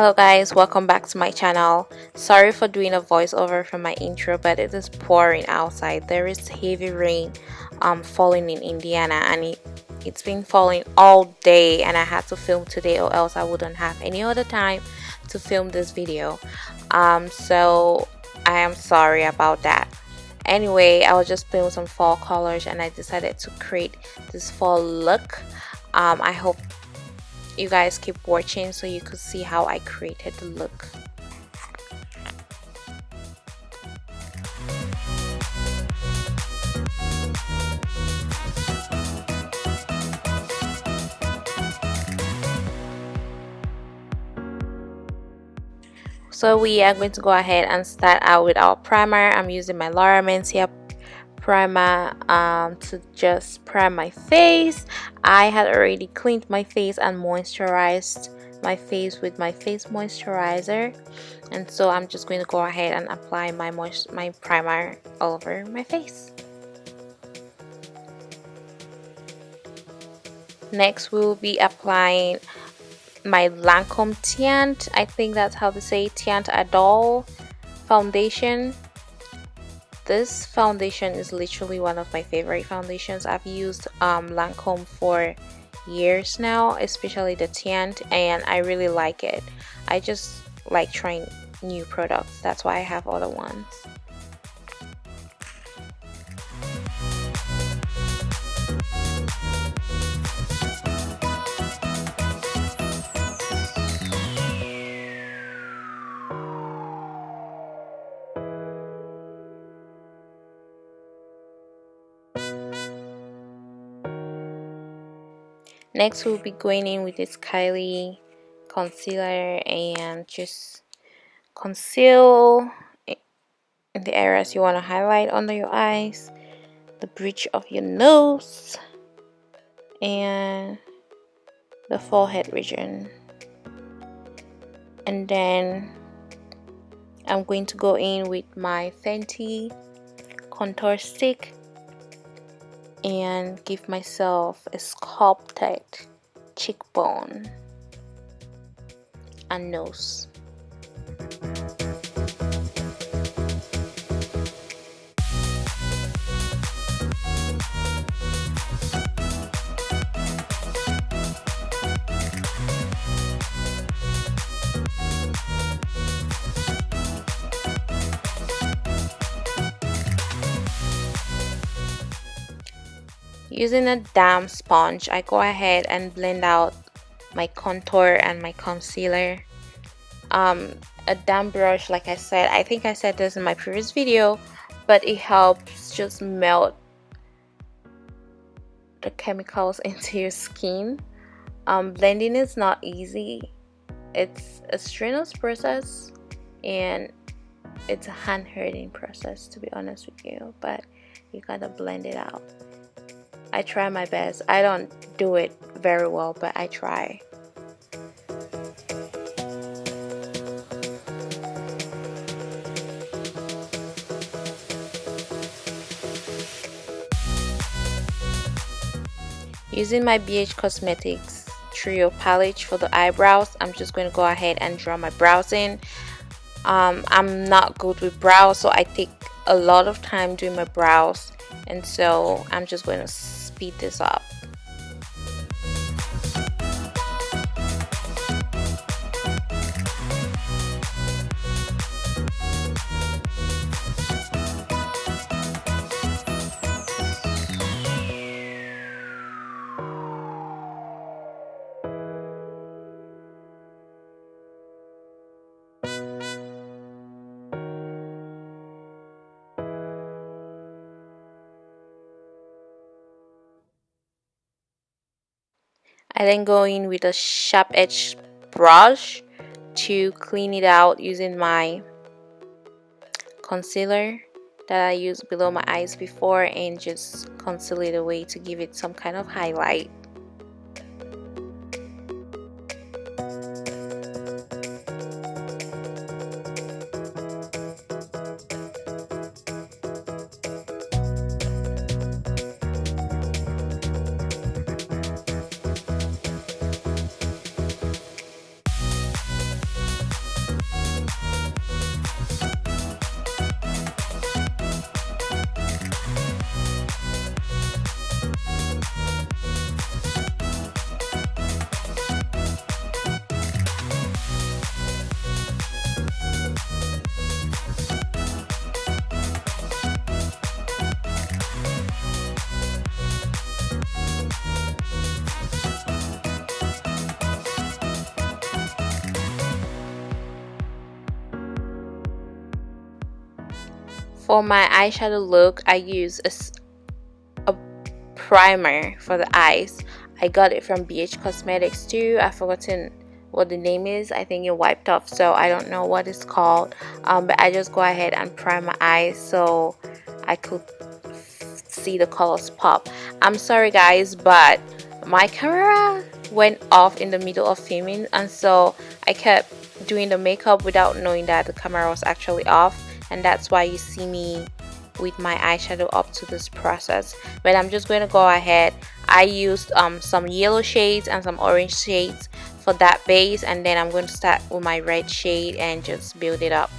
Hello guys, welcome back to my channel. Sorry for doing a voiceover for my intro, but it is pouring outside. There is heavy rain falling in Indiana, and it's been falling all day, and I had to film today or else I wouldn't have any other time to film this video. So I am sorry about that. Anyway, I was just playing with some fall colors and I decided to create this fall look. I hope you guys keep watching so you could see how I created the look. So we are going to go ahead and start out with our primer. I'm using my Laura Mercier primer to just prime my face. I had already cleaned my face and moisturized my face with my face moisturizer, and so I'm just going to go ahead and apply my primer all over my face. Next we'll be applying my Lancome Teint, I think that's how to say, Teint Adore foundation. This foundation is literally one of my favorite foundations. I've used Lancome for years now, especially the Teint, and I really like it. I just like trying new products. That's why I have other ones. Next we'll be going in with this Kylie concealer and just conceal in the areas you want to highlight under your eyes, the bridge of your nose, and the forehead region. And then I'm going to go in with my Fenty contour stick and give myself a sculpted cheekbone and nose. Using a damp sponge, I go ahead and blend out my contour and my concealer. A damp brush, like I said, I think I said this in my previous video, but it helps just melt the chemicals into your skin. Blending is not easy. It's a strenuous process and it's a hand-hurting process, to be honest with you, but you gotta blend it out. I try my best. I don't do it very well, but I try. Using my BH Cosmetics Trio palette for the eyebrows, I'm just going to go ahead and draw my brows in. I'm not good with brows, so I take a lot of time doing my brows, and so I'm just going to speed this up. I then go in with a sharp edge brush to clean it out using my concealer that I used below my eyes before, and just conceal it away to give it some kind of highlight. For my eyeshadow look, I use a primer for the eyes. I got it from BH Cosmetics too. I've forgotten what the name is. I think it wiped off, so I don't know what it's called. But I just go ahead and prime my eyes so I could see the colors pop. I'm sorry guys, but my camera went off in the middle of filming, and so I kept doing the makeup without knowing that the camera was actually off, and that's why you see me with my eyeshadow up to this process. But I'm just going to go ahead. I used some yellow shades and some orange shades for that base, and then I'm going to start with my red shade and just build it up.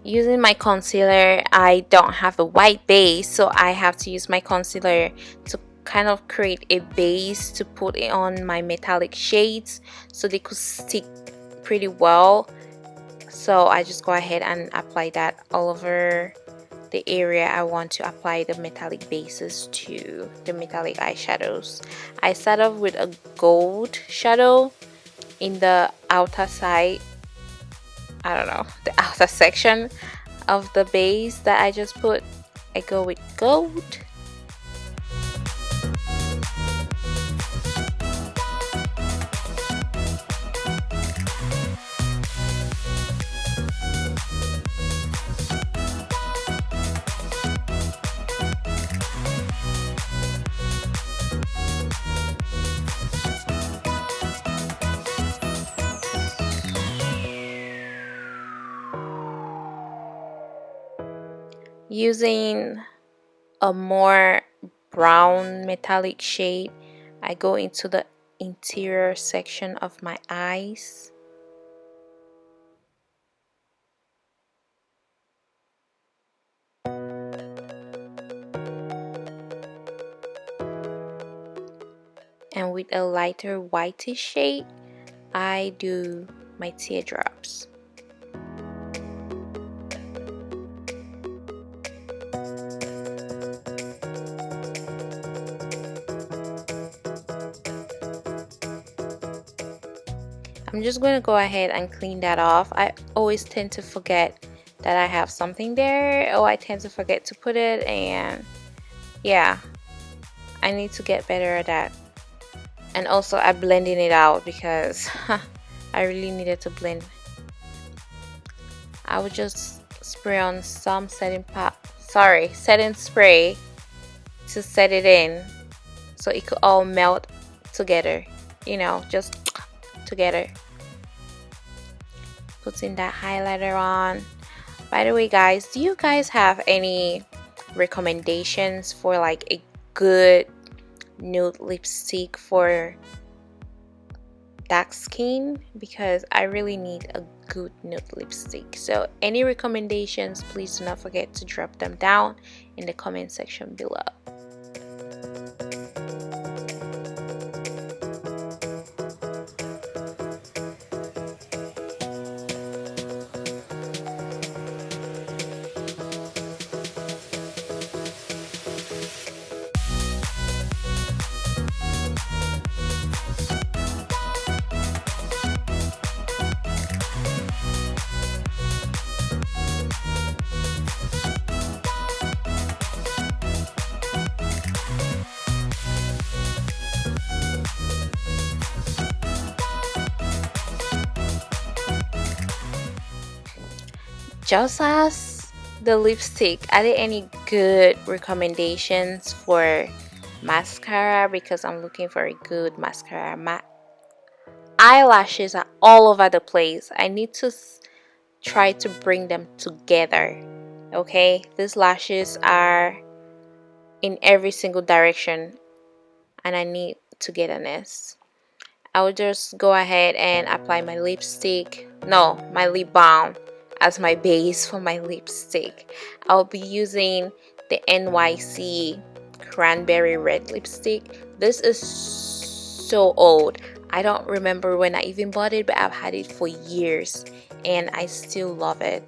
Using my concealer, I don't have a white base, so I have to use my concealer to kind of create a base to put it on my metallic shades so they could stick pretty well. So I just go ahead and apply that all over the area I want to apply the metallic bases to, the metallic eyeshadows. I start off with a gold shadow in the outer side, I don't know, the outer section of the base that I just put. I go with gold. Using a more brown metallic shade, I go into the interior section of my eyes. And with a lighter whitish shade, I do my teardrops. I'm just going to go ahead and clean that off. I always tend to forget that I have something there. I tend to forget to put it, and yeah, I need to get better at that. And also I'm blending it out because I really needed to blend. I would just spray on some setting spray to set it in so it could all melt together, you know, just together. Putting that highlighter on. By the way guys, do you guys have any recommendations for like a good nude lipstick for dark skin? Because I really need a good nude lipstick. So any recommendations, please do not forget to drop them down in the comment section below. just as the lipstick, are there any good recommendations for mascara? Because I'm looking for a good mascara. My eyelashes are all over the place. I need to try to bring them together. Okay, these lashes are in every single direction and I need togetherness. I will just go ahead and apply my lipstick, no, my lip balm as my base for my lipstick. I'll be using the NYC cranberry red lipstick. This is so old. I don't remember when I even bought it, but I've had it for years and I still love it.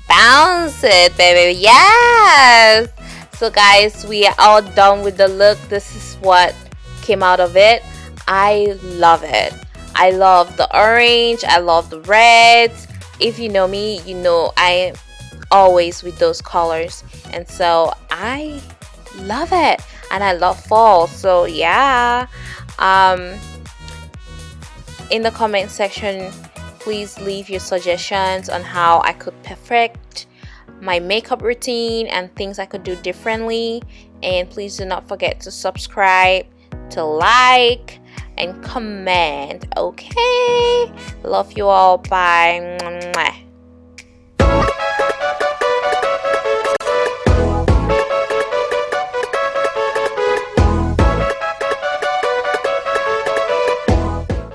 Bounce it, baby. Yes. So guys, we are all done with the look. This is what came out of it. I love it. I love the orange. I love the reds. If you know me, you know I am always with those colors, and so I love it. And I love fall. So yeah. um in the comment section, please leave your suggestions on how I could perfect my makeup routine and things I could do differently. And please do not forget to subscribe, to like, and comment. Okay, love you all. Bye.